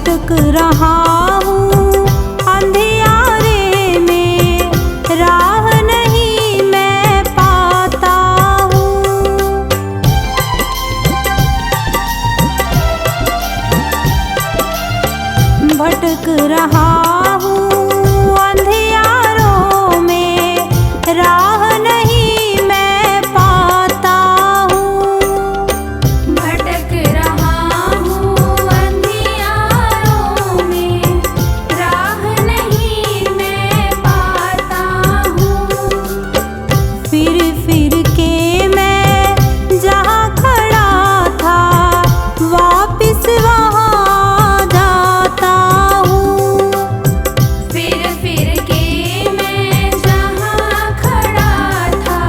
भटक रहा हूँ अंधियारे में, राह नहीं मैं पाता हूँ। भटक रहा हूँ अंधियारों में, राह नहीं मैं पाता हूँ। भटक रहा हूँ अंधियारों में, राह नहीं मैं पाता हूँ। फिर फिर के मैं जहाँ खड़ा था, वापिस वहाँ जाता हूँ। फिर फिर के मैं जहाँ खड़ा था,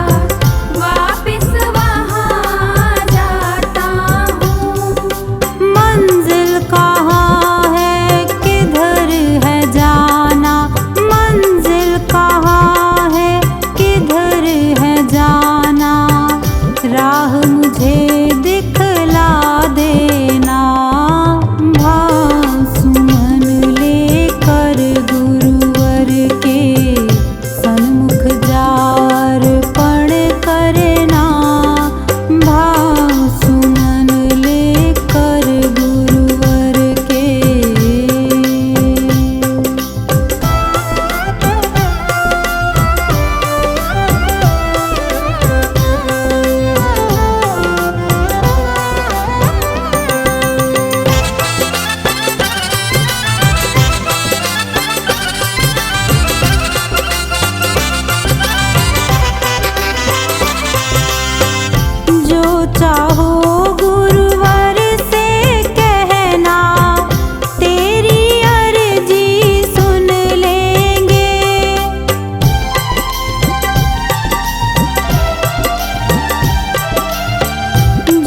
वापिस वहाँ जाता हूँ। मंजिल कहाँ है, किधर है जाना, मंजिल कहाँ है, किधर है जाना, राह मुझे दिखला देना। भाव सुमन लेकर गुरुवर के सन्मुख जार पण करना। भाव सुमन लेकर गुरुवर के। जो चाहो गुरुवर से कहना, तेरी अर्जी सुन लेंगे।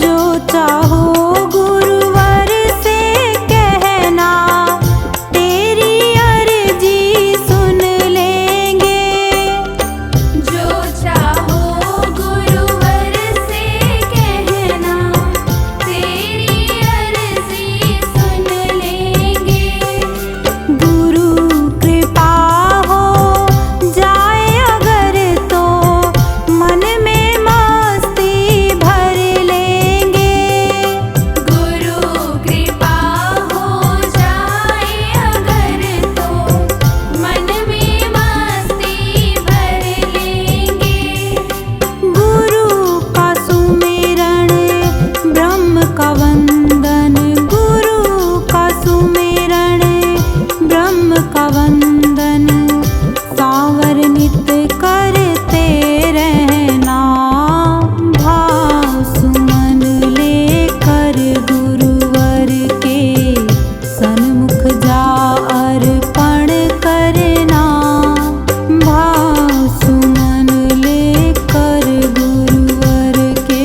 जो चाहो गुरुवर से कहना, तेरी अर्जी सुन लेंगे। जो चाहो गुरुवर से कहना, तेरी अर्जी सुन लेंगे। गुरु कृपा हो जाए अगर तो, मन में मस्ती भर लेंगे। गुरु कृपा हो जाए अगर तो, मन में मस्ती भर लेंगे। गुरु का सुमिरन ब्रह्म का वंदन, गुरु का सुमिरन ब्रह्म का वंदन, सांवर नित करते रहना। भाव सुमन लेकर गुरुवर के सन्मुख जा अर्पण करना। भाव सुमन लेकर गुरुवर के।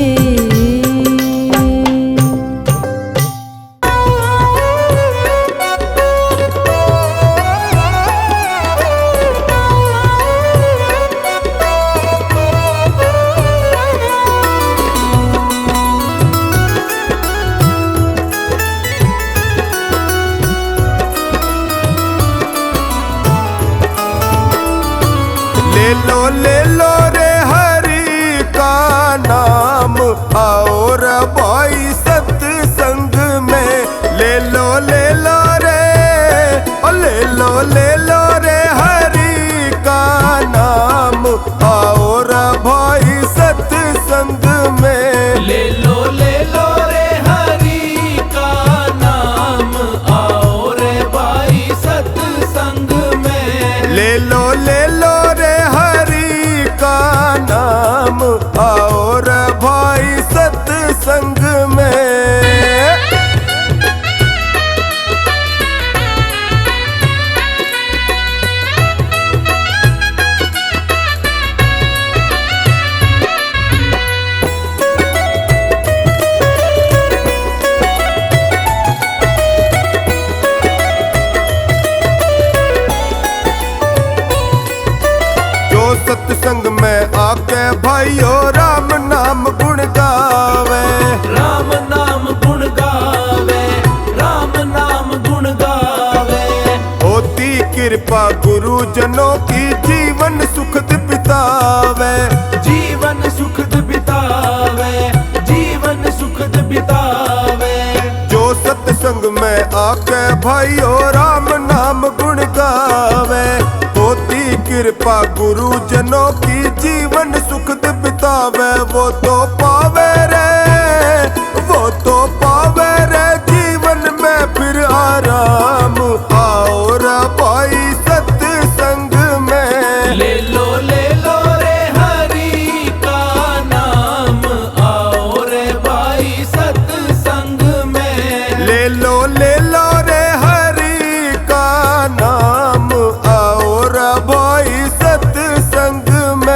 ले लो रे हरि का नाम, आओ रे भाई सत्संग में। ले लो रे, ओ ले लो रे हरि का नाम, आओ रे भाई सत्संग में। ले लो रे हरि का नाम, आओ रे भाई सत्संग में। ले लो रे हरि का नाम, आओ रे भाई सत्संग में। सत्संग में आके भाइयों राम नाम गुण गावे, राम नाम गुण गावे, राम नाम गुण गावे। कृपा गुरुजनों की जीवन सुखद बितावे, जीवन सुखद बितावे, जीवन सुखद बितावे। जो सत्संग में आके भाइयों राम नाम गुण गावे, होती कृपा गुरुजनों की जीवन सुखद बितावे। वो तो पावे रे, वो तो पावे रे जीवन में फिर आराम। आओ रे भाई सत्संग में, ले लो रे हरि का नाम, आओ रे भाई सत्संग में। ले लो रे हरि का नाम, आओ रे भाई सत्संग में।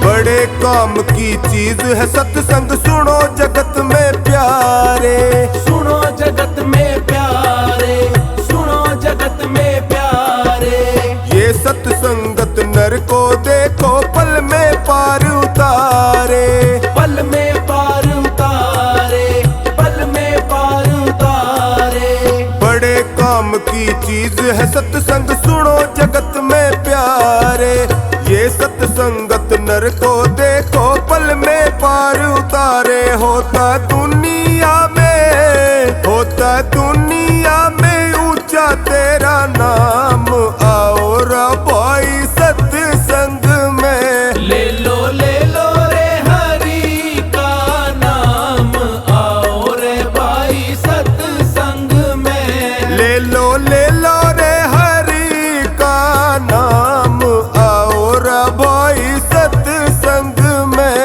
बड़े काम की चीज है सत्संग, सुनो जगत में प्यारे, सुनो जगत में प्यारे, सुनो जगत में प्यारे। ये सत्संगत नर को देखो पल में पार उतारे, पल में पार उतारे, पल में पार उतारे। बड़े काम की चीज है सत्संग, सुनो जगत में प्यारे। ये सत्संगत नर को देखो पल में पार उतारे। होता दुनिया में, होता दुनिया में ऊंचा तेरा नाम। आओ रे भाई सत्संग में, ले लो रे हरि का नाम, आओ रे भाई सत्संग में। ले लो रे हरि का नाम, आओ रे भाई सत्संग में।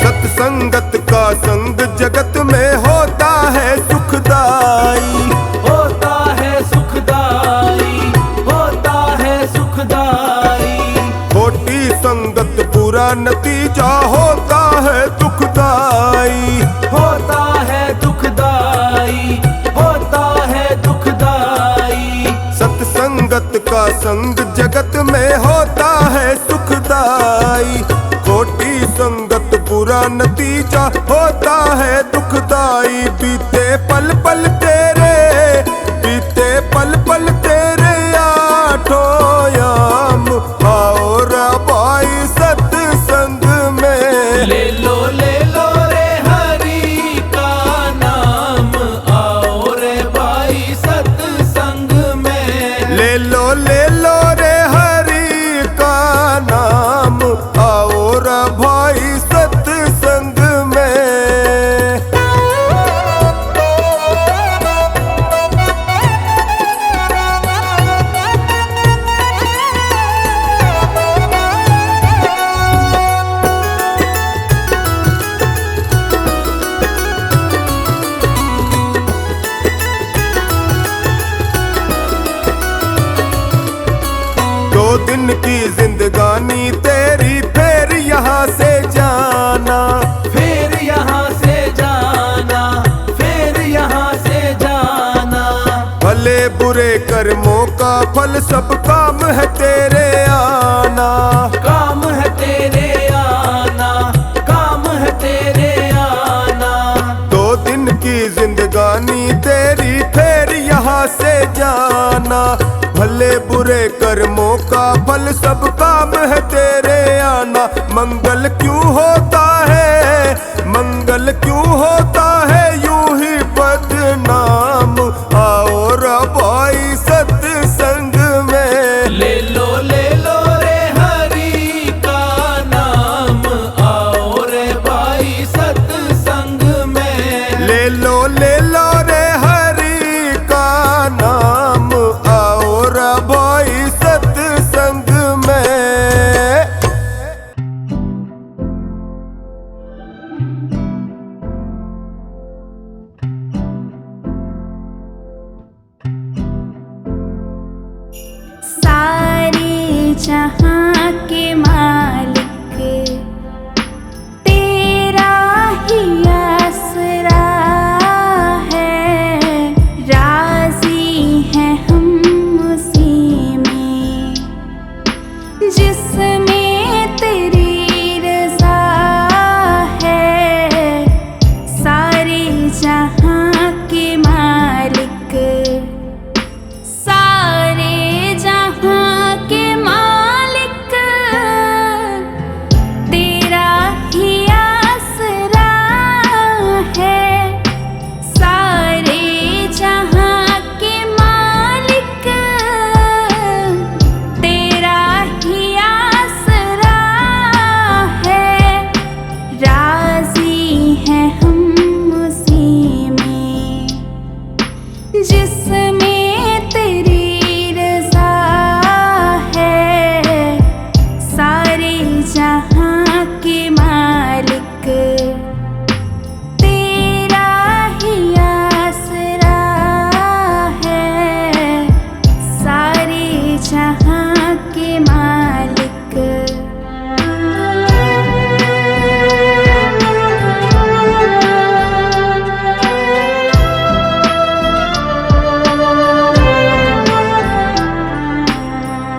सत्संगत का संग जगत में होता है सुखदाई, होता है सुखदाई, होता है सुखदाई। खोटी संगत बुरा नतीजा होता है दुखदाई, होता है दुखदाई, होता है दुखदाई। सत्संगत का संग जगत में होता है सुखदाई। खोटी संगत बुरा नतीजा होता है दुखदाई। बीते पल पल तेरे, बीते पल पल तेरे आठों याम। आओ रे भाई सत्संग में, ले लो रे हरि का नाम, आओ रे भाई सत्संग में। ले लो रे हरि का नाम, आओ रे भाई सत्संग में। दो दिन की जिंदगानी तेरी फिर यहाँ से जाना। फिर यहाँ से जाना, फिर यहाँ से जाना। भले बुरे कर्मों का फल सब काम है तेरे आना। काम है तेरे आना, काम है तेरे आना। दो दिन की जिंदगानी तेरी फिर यहाँ से जाना। भले बुरे कर्मों का फल सब काम है तेरे आना। मंगल क्यों होता है, मंगल क्यों होता है यूं ही बदनाम। आओ रे भाई सत्संग में, ले लो रे हरि का नाम, आओ रे भाई सत्संग में। ले लो रे हरि का नाम, आओ जहाँ के मालिक तेरा ही आसरा है, राजी हैं हम उसी में जिसमें तेरी रज़ा है। सारे जहाँ के मालिक, सारे जहाँ के मालिक तेरा ही आसरा है। सारे जहाँ के मालिक तेरा ही आसरा है, राजी हैं हम उसी में जिसमें तेरी रज़ा है। सारे जहाँ के मालिक तेरा ही आसरा है। सारे जहाँ के मालिक।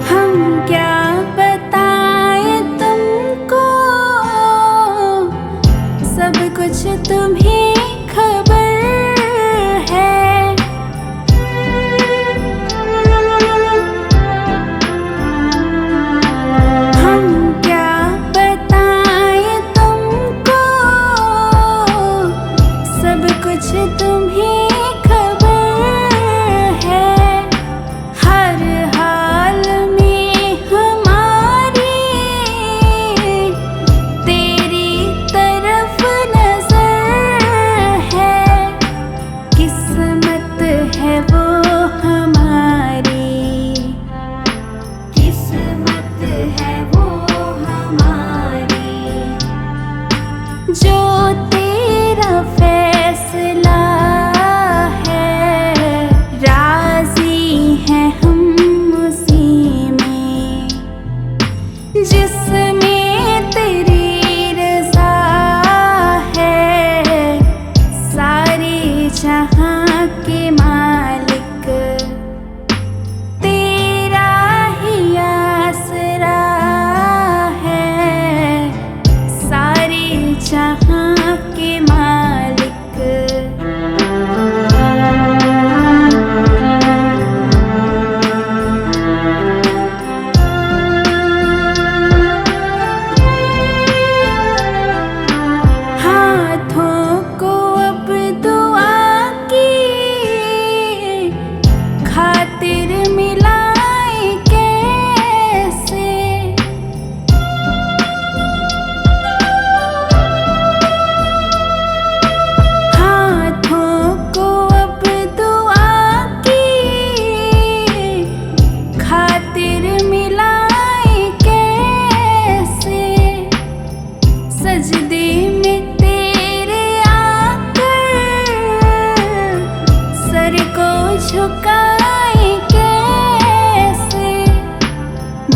हम क्या बताएं तुमको, सब कुछ तुम्हें खबर है। हम क्या बताएं तुमको, सब कुछ तुम्हें खबर है। हर हाल में हमारी तेरी तरफ नजर है। किस्मत है वो हमारी, किस्मत है वो हमारी, जो तेरा फैसला है। राजी हैं हम उसी में जिसमें तेरी रज़ा है। सारे जहाँ के मालिक तेरा ही आसरा है। सारे जहाँ के मालिक। हाथों को अब दुआ की खातिर मिलाए कैसे। हाथों को अब दुआ की खातिर मिलाए कैसे। सजदे में तेरे आकर सर को झुकाए कैसे।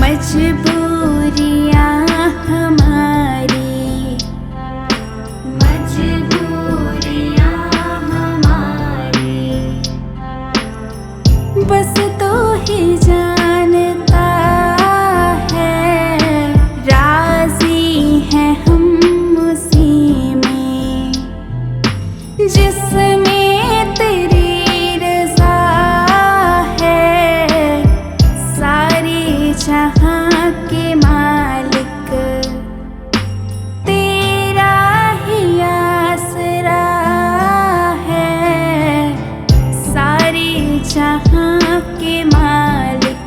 मजबूरियाँ हमारी, मजबूरियाँ हमारी, बस तू ही जानता है। राजी हैं हम उसी में जिसमें तेरी रज़ा है। सारे जहाँ के मालिक तेरा ही आसरा है। सारे जहाँ के मालिक।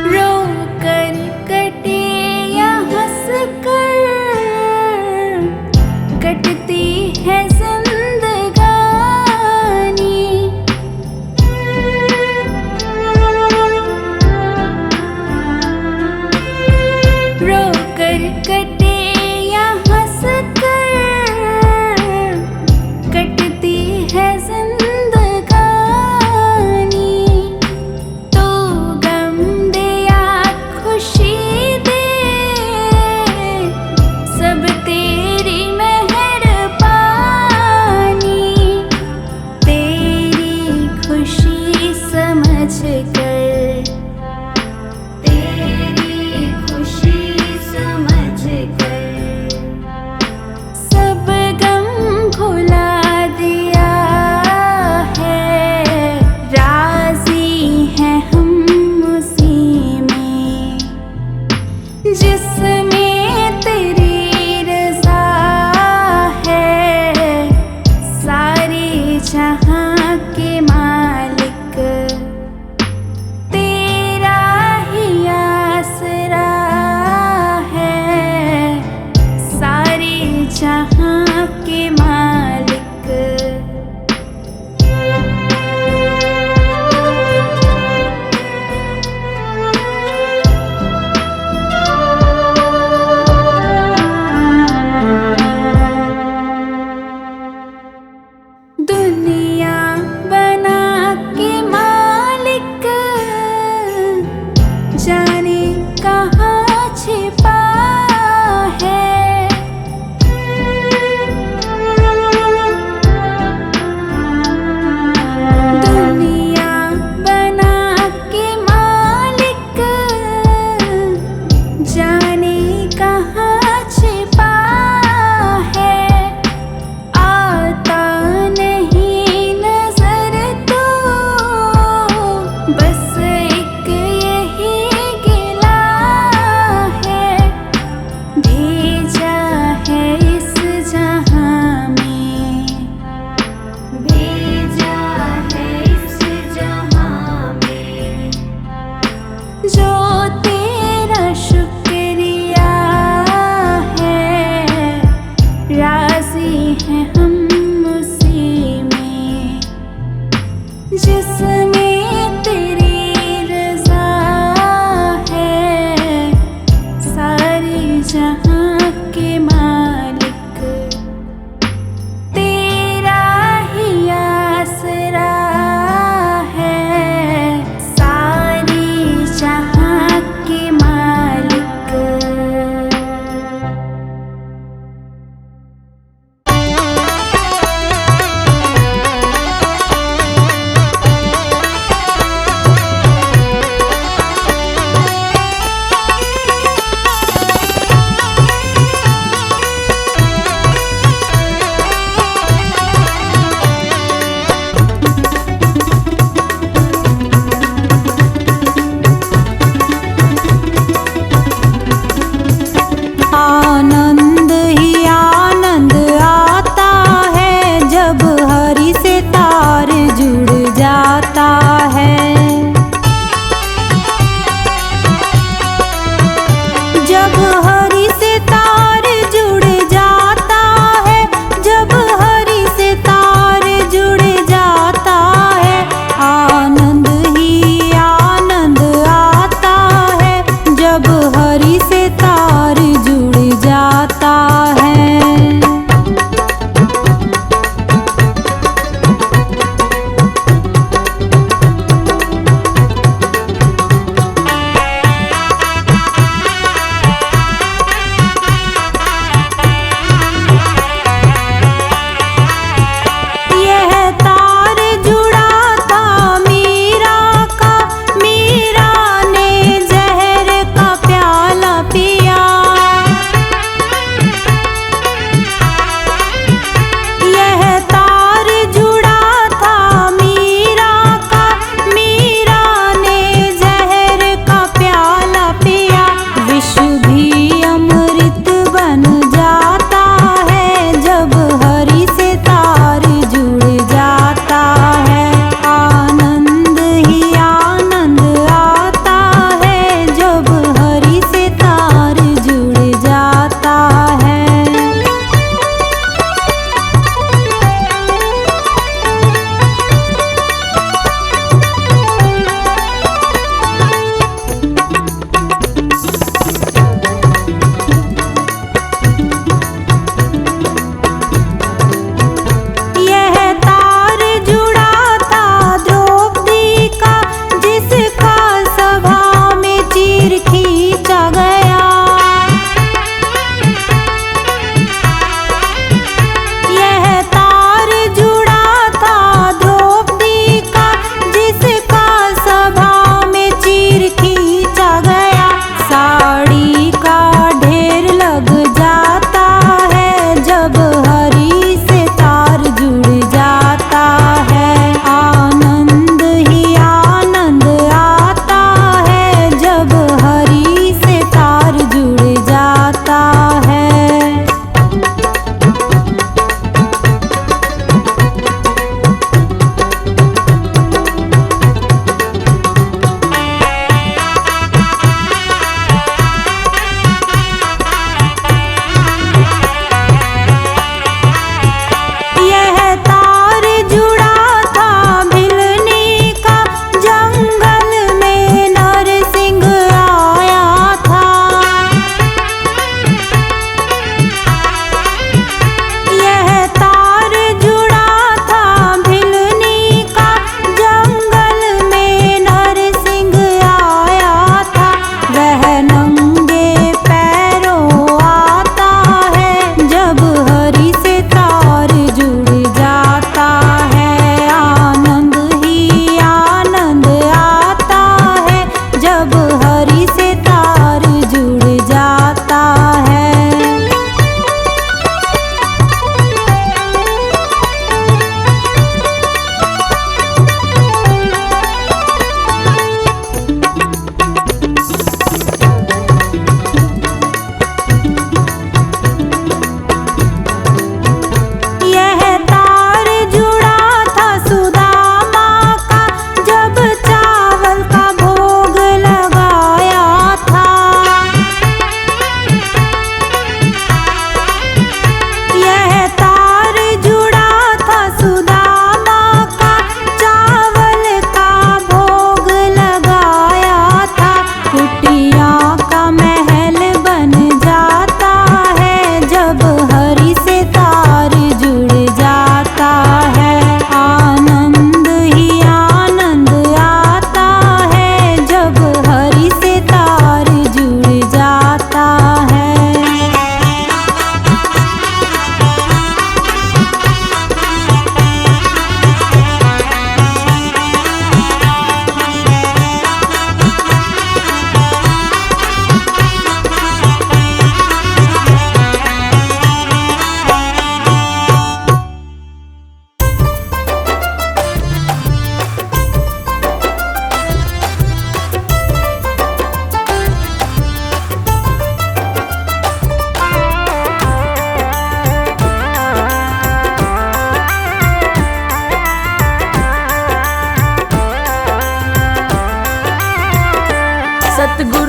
रोकर कटे या हंस कर कटती है जिंदगानी। रोकर कटे जाने कहाँ छिपा है, आता नहीं नजर तो बस एक यही गिला है, भेजा है इस जहां में, भेजा है इस जहां में, जो तेरा शुक्रिया है, राजी हैं हम उसी में, जिसमें तेरी रज़ा है, सारे जहां के मालिक तेरा ही आसरा है, सारे जहां के मालिक। आनंद ही आनंद आता है जब हरि से तार जुड़ जाता है, जब हरि से तार जुड़ जाता है, जब हरि से तार जुड़ जाता है, आनंद ही आनंद आता है जब हरि से तार जुड़ जाता है। यह तार जुड़ा था मीरा का, मीरा ने जहर का प्याला पिया,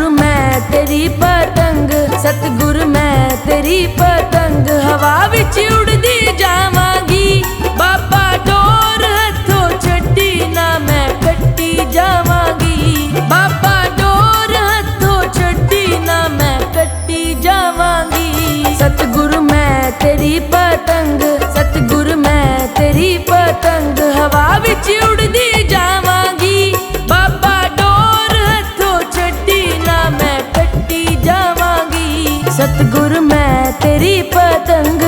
सतगुरु मैं तेरी पतंग, सतगुरु मैं तेरी पतंग, हवा विच उड़दी जावांगी। बाबा डोर हथों छड्डी ना मैं कट्टी जावांगी। बाबा डोर हथों छड्डी ना मैं कट्टी जावांगी। सतगुरु मैं तेरी पतंग, सतगुरु मैं तेरी पतंग, हवा विच उड़दी जावांगी। बाबा डोर हथों छड्डी ना मैं कट्टी जावांगी। सतगुरु मैं तेरी पतंग।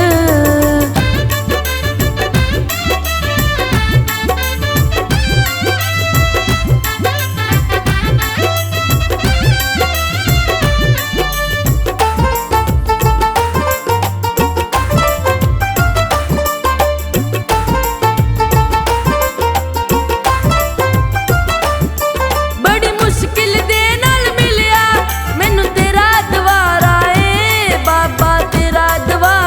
बड़ी मुश्किल दे नाल मिलिया मैनू तेरा द्वारा ए बाबा, तेरा द्वारा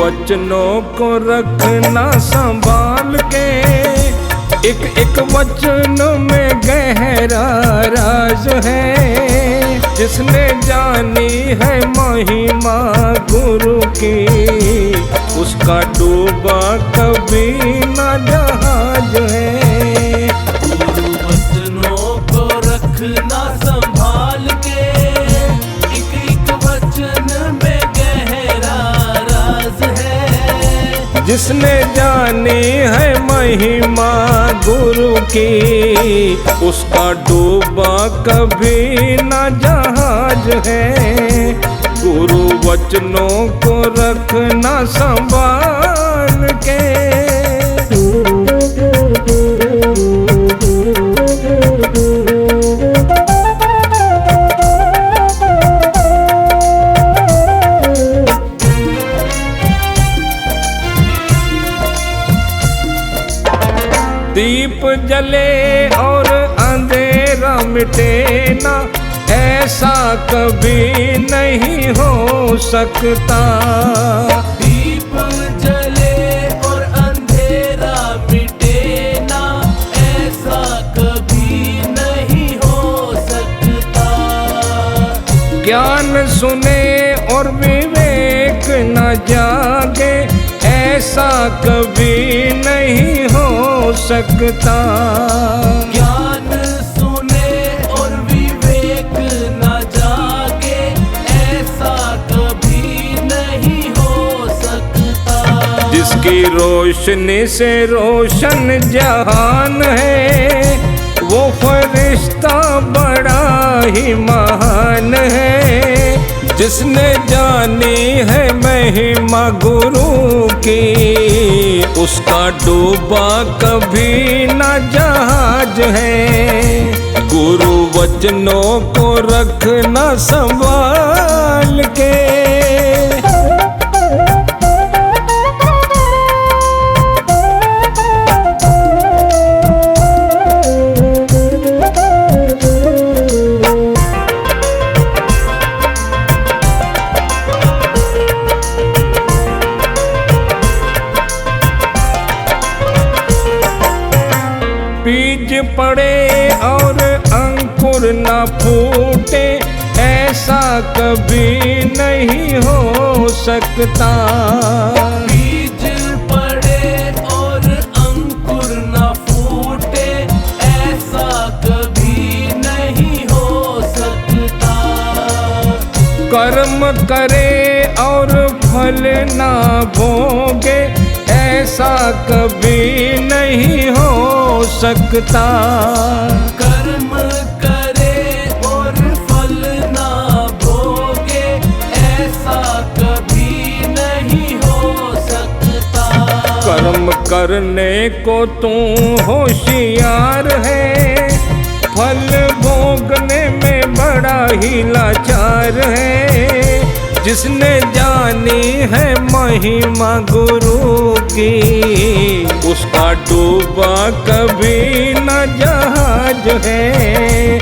वचनों को रखना संभाल के, एक एक वचन में गहरा राज है। जिसने जानी है महिमा गुरु की, उसका डूबा कभी न जहाज है। गुरु वचनों को रखना संभाल के, एक एक वचन में गहरा राज है। जिसने जानी है महिमा गुरु की, उसका डूबा कभी न जहाज है। गुरु वचनों को रखना संभाल के। दीप जले और अंधेरा मिटे ना, ऐसा कभी नहीं हो सकता। दीप जले और अंधेरा मिटे ना, ऐसा कभी नहीं हो सकता। ज्ञान सुने और विवेक न जागे, ऐसा कभी नहीं हो सकता। ज्ञान सुने और विवेक न जागे, ऐसा कभी नहीं हो सकता। जिसकी रोशनी से रोशन जहान है, वो फरिश्ता बड़ा ही महान है। जिसने जानी है महिमा गुरु की, उसका डूबा कभी न जहाज है। गुरु वचनों को रखना संभाल के। बीज पड़े और अंकुर न फूटे, ऐसा कभी नहीं हो सकता। बीज पड़े और अंकुर न फूटे, ऐसा कभी नहीं हो सकता। कर्म करे और फल ना भोगे, ऐसा कभी नहीं हो सकता। कर्म करे और फल ना भोगे, ऐसा कभी नहीं हो सकता। कर्म करने को तू होशियार है, फल भोगने में बड़ा ही लाचार है। जिसने जानी है महिमा गुरु की, उसका डूबा कभी न जहाज है।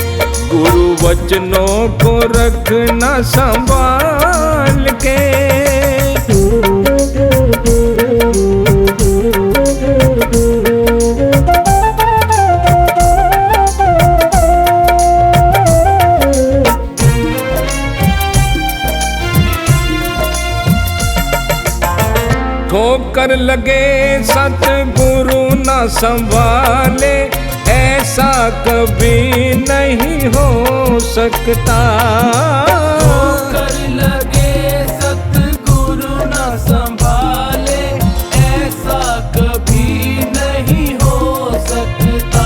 गुरु वचनों को रखना संभाल के। ठोकर लगे सतगुरु न संभाले, ऐसा कभी नहीं हो सकता। ठोकर लगे सतगुरु न संभाले, ऐसा कभी नहीं हो सकता।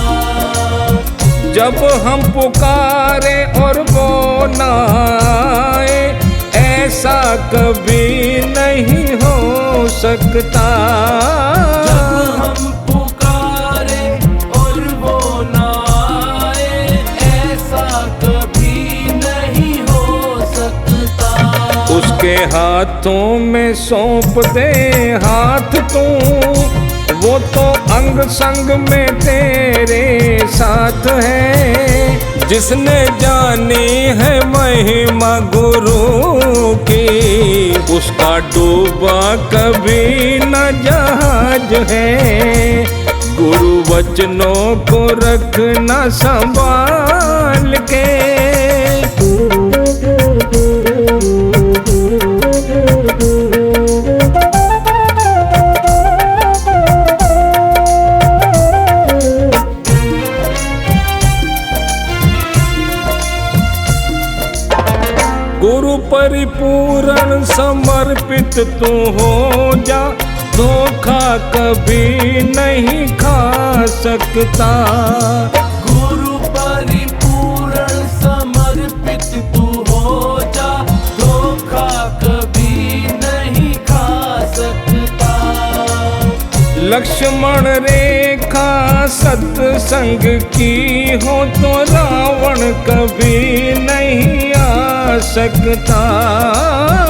जब हम पुकारे और वो न आए, ऐसा कभी नहीं हो सकता। जब हम पुकारे और वो ना आए, ऐसा कभी नहीं हो सकता। उसके हाथों में सौंप दे हाथ तू, वो तो अंग संग में तेरे साथ है। जिसने जानी है महिमा गुरु की, उसका डूबा कभी न जहाज है। गुरु वचनों को रखना संभाल के। गुरु परिपूर्ण समर्पित तू हो जा, धोखा कभी नहीं खा सकता। गुरु परिपूर्ण समर्पित तू हो जा, धोखा कभी नहीं खा सकता। लक्ष्मण रेखा सत्संग की हो तो रावण कभी नहीं आ सकता।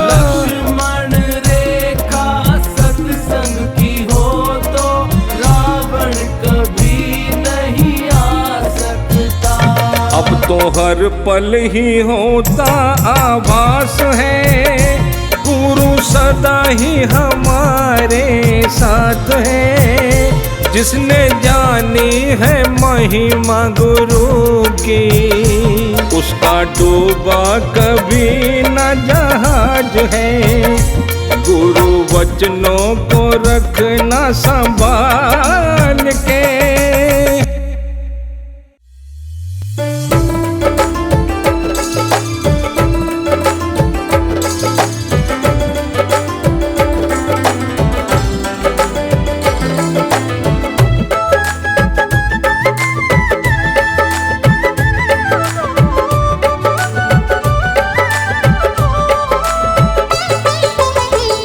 लक्ष्मण रेखा सत्संग की हो तो रावण कभी नहीं आ सकता। अब तो हर पल ही होता आभास है, गुरु सदा ही हमारे साथ है। जिसने जानी है महिमा गुरु की, उसका डूबा कभी न जहाज है। गुरु वचनों को रखना संभाल के।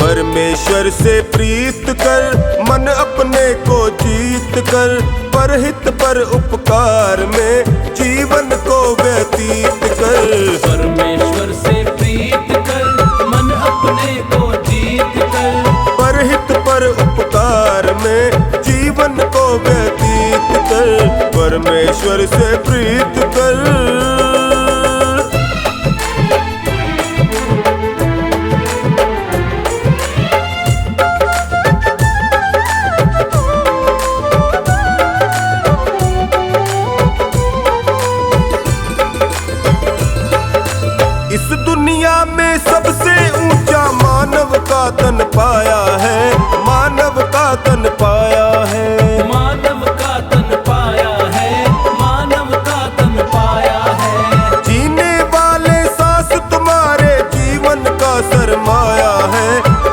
परमेश्वर से प्रीत कर, मन अपने को जीत कर, परहित पर उपकार में जीवन को व्यतीत कर। परमेश्वर से प्रीत कर, मन अपने को जीत कर, परहित पर उपकार में जीवन को व्यतीत कर। परमेश्वर से प्रीत कर। सबसे ऊंचा मानव का तन पाया है, मानव का तन पाया है। मानव का तन पाया है, मानव का तन पाया है। जीने वाले सांस तुम्हारे जीवन का सरमाया है,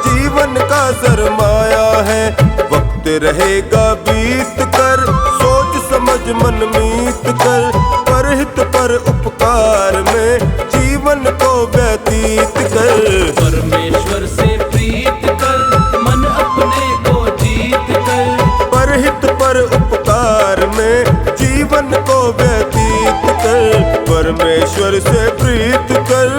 जीवन का सरमाया है। वक्त रहेगा बीत कर, सोच समझ मन मीत कर, परहित पर उपकार में जीवन को व्यतीत कर। परमेश्वर से प्रीत कर, मन अपने को जीत कर, परहित पर उपकार में जीवन को व्यतीत कर। परमेश्वर से प्रीत कर।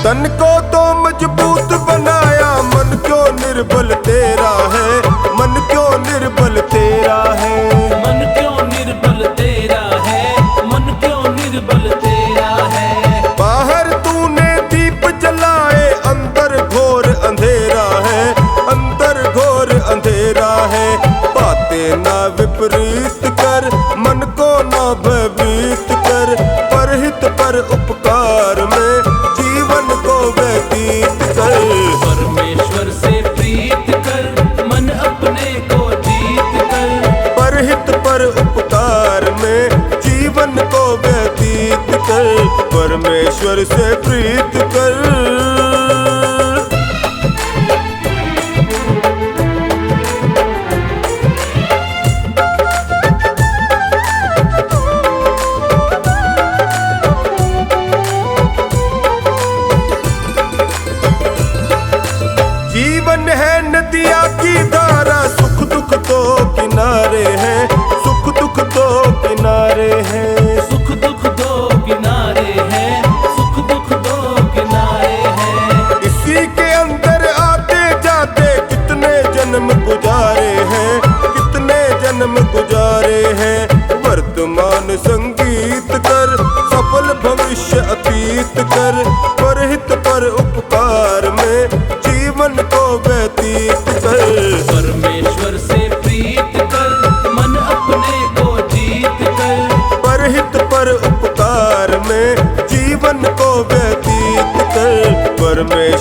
तन को तो मजबूत बनाया, मन क्यों निर्बल तेरा है, मन क्यों निर्बल तेरा है। मन क्यों निर्बल तेरा है, मन क्यों निर्बल तेरा है। बाहर तूने दीप जलाए, अंदर घोर अंधेरा है, अंदर घोर अंधेरा है। बातें ना विपरीत कर, मन को ना भयभीत कर, परहित पर उपकार में जीवन को व्यतीत कर। परमेश्वर से प्रीत कर, मन अपने को जीत कर, परहित पर उपकार में जीवन को व्यतीत कर। परमेश्वर से प्रीत कर। जीवन है नदिया की धारा, सुख दुख तो किनारे हैं, सुख दुख तो किनारे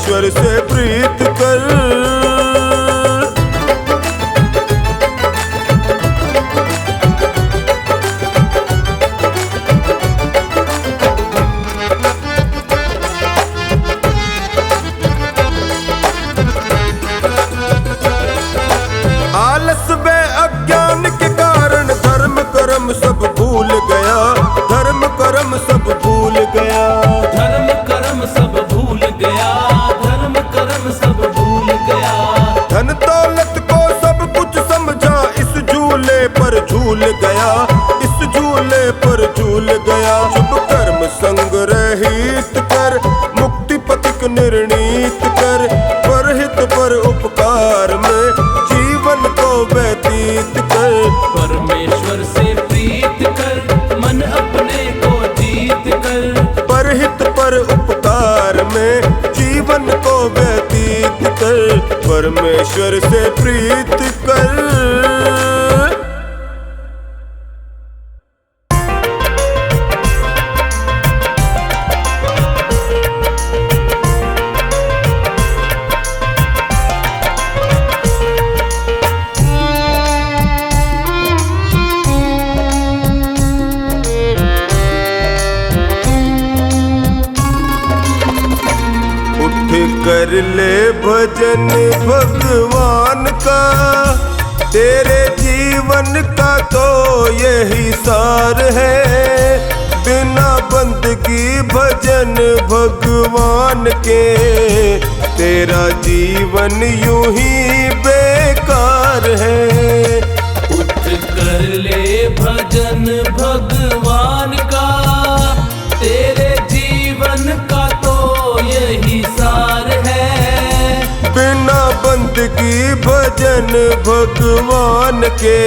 परमेश्वर से प्रीत कर। आलस व अज्ञान के कारण धर्म कर्म सब भूल गया, धर्म कर्म सब भूल गया, धर्म कर्म सब भूल गया, धर्म कर्म सब भूल गया। धन दौलत को सब कुछ समझा, इस झूले पर झूल गया, इस झूले पर झूल गया। शुभ कर्म संग रहित कर, मुक्ति पथिक निर्णीत कर, परहित पर उपकार में जीवन को व्यतीत कर। परमेश्वर से प्रीत कर, मन अपने को जीत कर, परहित पर उपकार में जीवन को व्यतीत कर, परमेश्वर से प्रीत कर। कर ले भजन भगवान का, तेरे जीवन का तो यही सार है। बिना बंदगी भजन भगवान के, तेरा जीवन यूं ही बेकार है। उठ कर ले भजन भगवान का, तेरे जीवन का तो यही सार है। बिना बंदगी भजन भगवान के,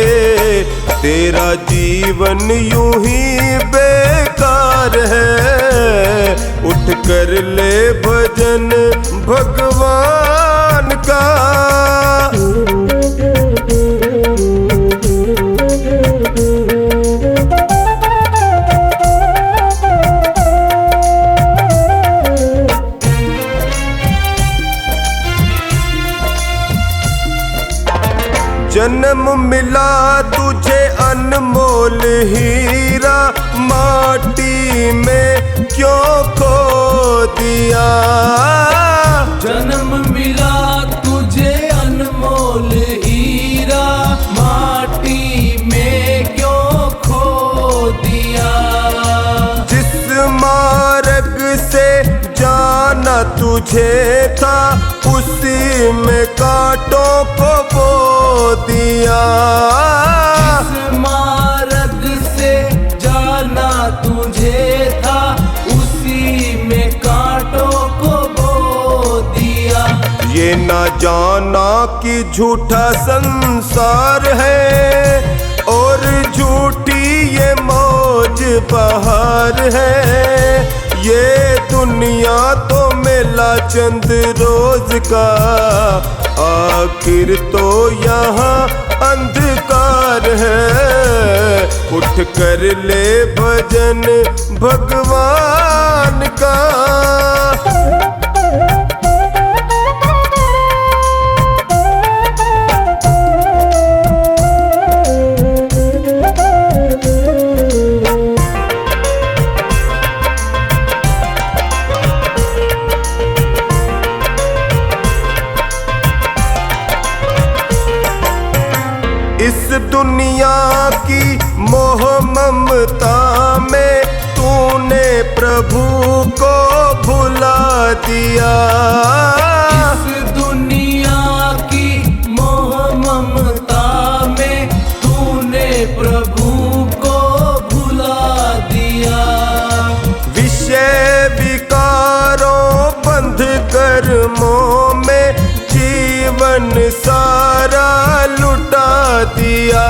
तेरा जीवन यूं ही बेकार है। उठ कर ले भजन भगवान का। जन्म मिला तुझे अनमोल हीरा, माटी में क्यों खो दिया। जन्म मिला तुझे अनमोल हीरा, माटी में क्यों खो दिया। जिस मार्ग से जाना तुझे था, उसी में कांटों को बो दिया। जिस मार्ग से जाना तुझे था, उसी में कांटों को बो दिया। ये ना जाना कि झूठा संसार है, और झूठी ये मौज बहार है। ये दुनिया तो मेला चंद रोज का, आखिर तो यहाँ अंधकार है। उठ कर ले भजन भगवान का। इस दुनिया की मोह ममता में तूने प्रभु को भुला दिया। इस दुनिया की मोह ममता में तूने प्रभु को भुला दिया। विषय विकारों बंध कर्मों में जीवन सारा लुटा दिया।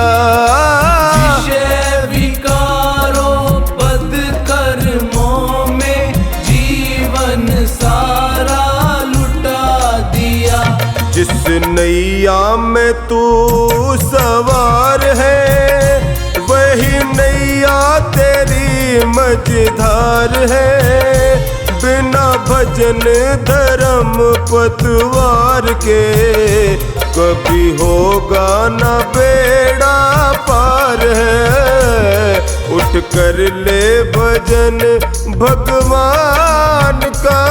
विषय विकारों बद कर्मों में जीवन सारा लुटा दिया। जिस नैया में तू सवार है, वही नैया तेरी मझधार है। बिना भजन धर्म पतवार के कभी होगा न बेड़ा पार है। उठ कर ले भजन भगवान का।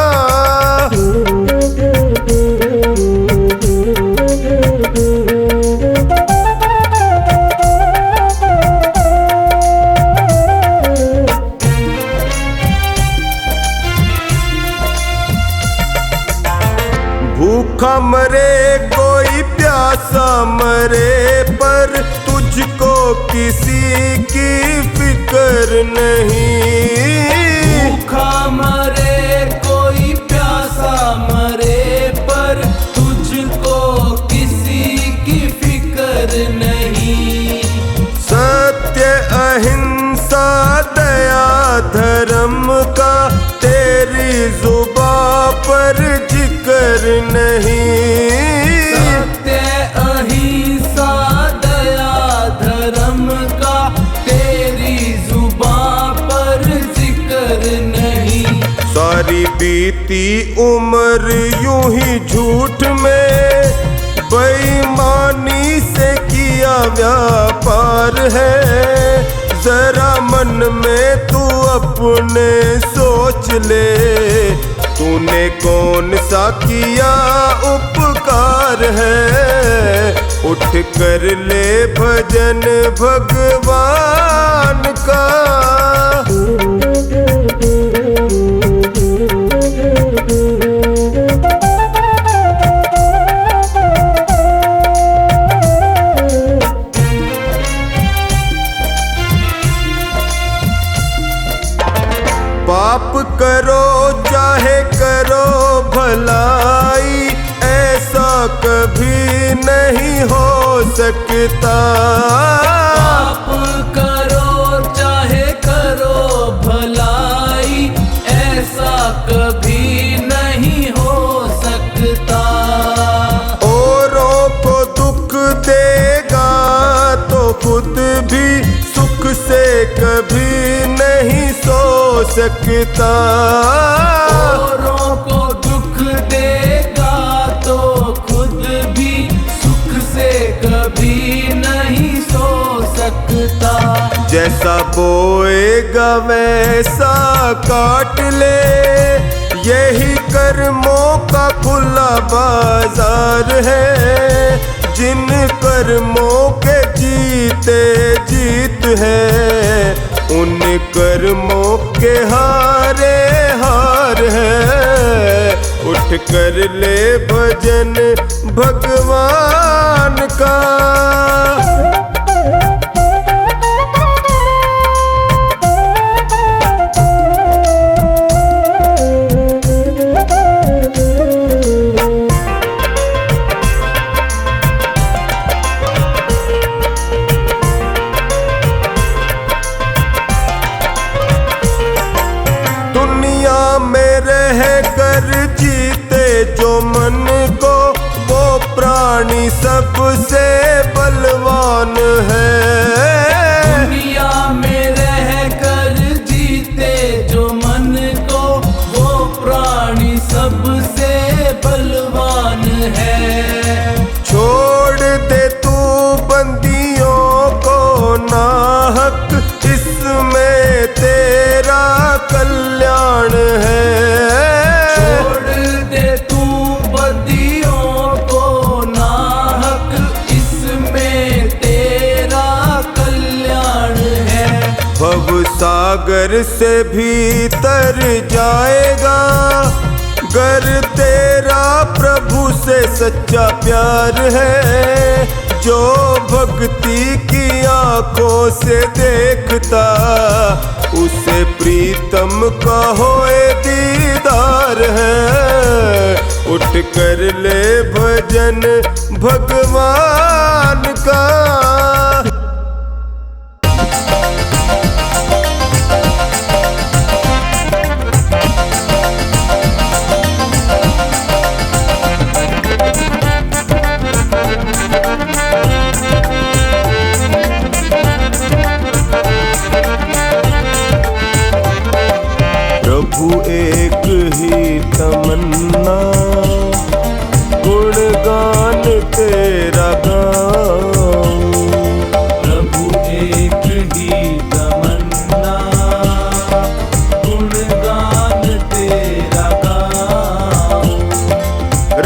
भूखा मरे कोई प्यासा मरे पर तुझको किसी की फिक्र नहीं। भूखा मरे कोई प्यासा मरे पर तुझको किसी की फिक्र नहीं। सत्य अहिंसा दया धर्म का तेरी जुबां पर जिक्र नहीं। सत्य अहिंसा दया धर्म का तेरी जुबां पर जिक्र नहीं। सारी बीती उम्र यूं ही झूठ में बेईमानी से किया व्यापार है। जरा मन में तू अपने सोच ले, तूने कौन सा किया उपकार है। उठ कर ले भजन भगवान का। पाप करो चाहे करो भलाई, ऐसा कभी नहीं हो सकता। पाप करो चाहे करो भलाई, ऐसा कभी नहीं हो सकता। औरों को दुख देगा तो खुद भी सुख से कभी नहीं सो सकता। औरों को दुख देगा तो खुद भी सुख से कभी नहीं सो सकता। जैसा बोएगा वैसा काट ले, यही कर्मों का खुला बाजार है। जिन कर्मों के जीते जीत है, उन कर्मों के हारे हार है। उठ कर ले भजन भगवान का। जीते जो मन को वो प्राणी सबसे बलवान है। दुनिया में रह कर जीते जो मन को वो प्राणी सबसे बलवान है। छोड़ दे तू बंदियों को नाहक, इसमें तेरा कल्याण है। भव सागर से भीतर जाएगा, गर तेरा प्रभु से सच्चा प्यार है। जो भक्ति की आंखों से देखता, उसे प्रीतम का होए दीदार है। उठ कर ले भजन भगवान का। प्रभु एक गुणगान तेरा गाऊं। प्रभु एक ही तमन्ना, गुणगान तेरा गाऊं।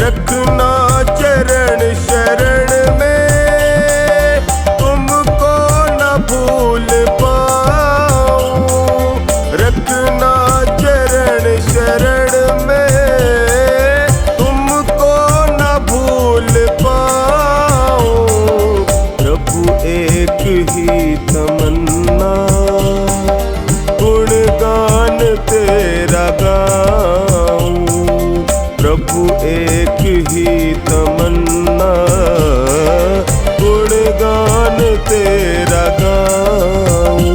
रखना चरण शरण में, तुमको न भूल पाऊं। रखना चरण शरण में, तुमको न भूल पाऊं। प्रभु एक ही तमन्ना, गुणगान तेरा गाऊं। प्रभु एक ही तमन्ना, गुणगान तेरा गाऊं।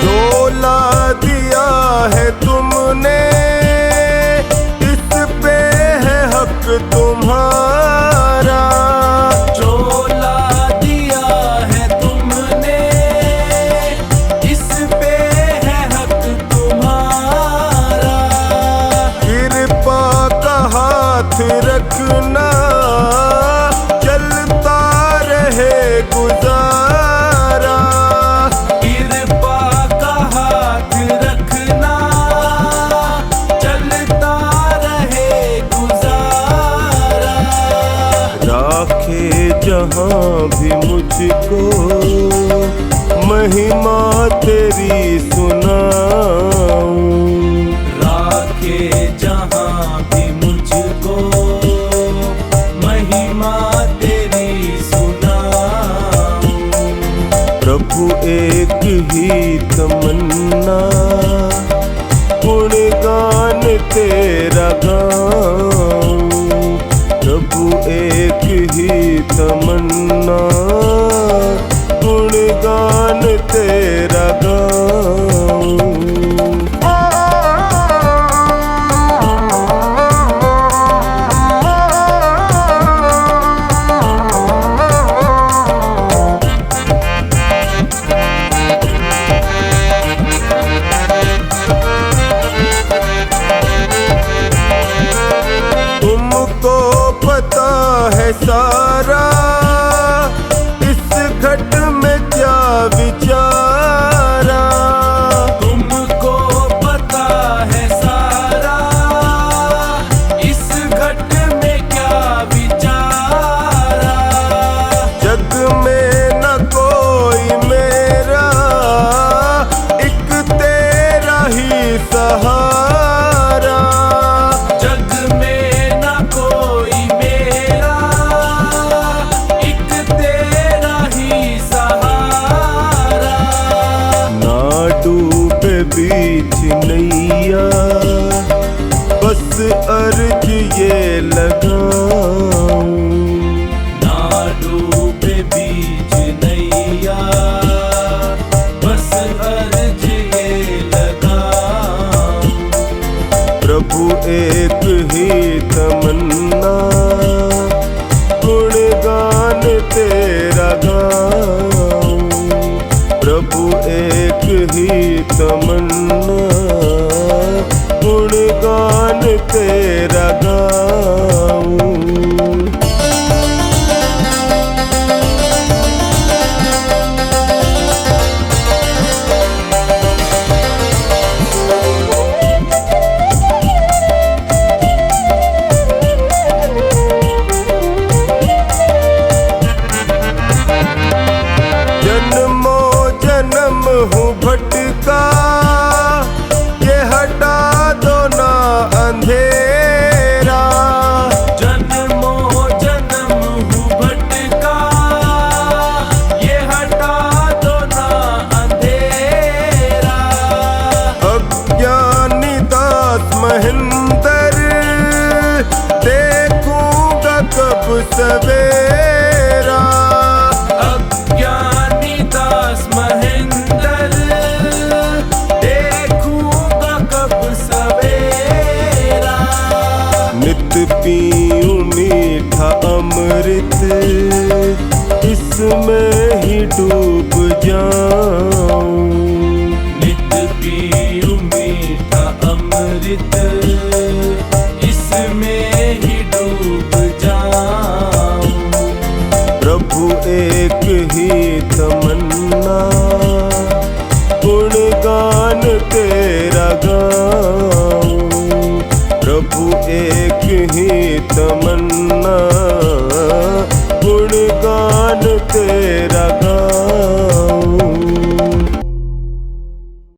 झोला दिया है तुमने, इस पे है हक तुम्हारा। झोला दिया है तुमने, इस पे है हक तुम्हारा। कृपा का हाथ रखना, चलता रहे गुजारा। कृपा का हाथ रखना, चलता रहे गुजारा। राखे जहाँ भी मुझको, महिमा तेरी सुनाऊं। राखे जहाँ भी मुझको, महिमा तेरी सुनाऊं। प्रभु एक ही तमन्ना, गुणगान तेरा गाऊं। प्रभु एक ही तमन्ना, गुणगान तेरा गाऊं। तुमको पता है सारा, इस घट में क्या विचारा। तुमको पता है सारा, इस घट में क्या विचारा। जग में न कोई मेरा, एक तेरा ही सहारा। जग में न कोई मेरा, एक तेरा ही सहारा। ना डूबे बीच नैया, बस अर्ज ये लगाऊं। ना डूबे बीच नैया, बस अर्ज ये लगाऊं। प्रभु एक ही तमन्ना, गुणगान तेरा गाऊं। प्रभु एक ही तमन्ना, गुणगान तेरा गाऊं। जन्मों जन्म हूँ भटका, ये हटा दो ना अंधेरा। जन्मों जन्म हूँ भटका, ये हटा दो ना अंधेरा। अज्ञानी दास महेंद्र, देखूंगा कब सवेरा। अज्ञानी दास महेंद्र, देखूंगा कब सवेरा। पीऊं मीठा अमृत, इसमें ही डूब जाऊं। नित पीऊं मीठा अमृत, इसमें ही डूब जाऊं। प्रभु एक ही तमन्ना, गुणगान तेरा गाऊं। प्रभु एक ही तमन्ना, गुणगान तेरा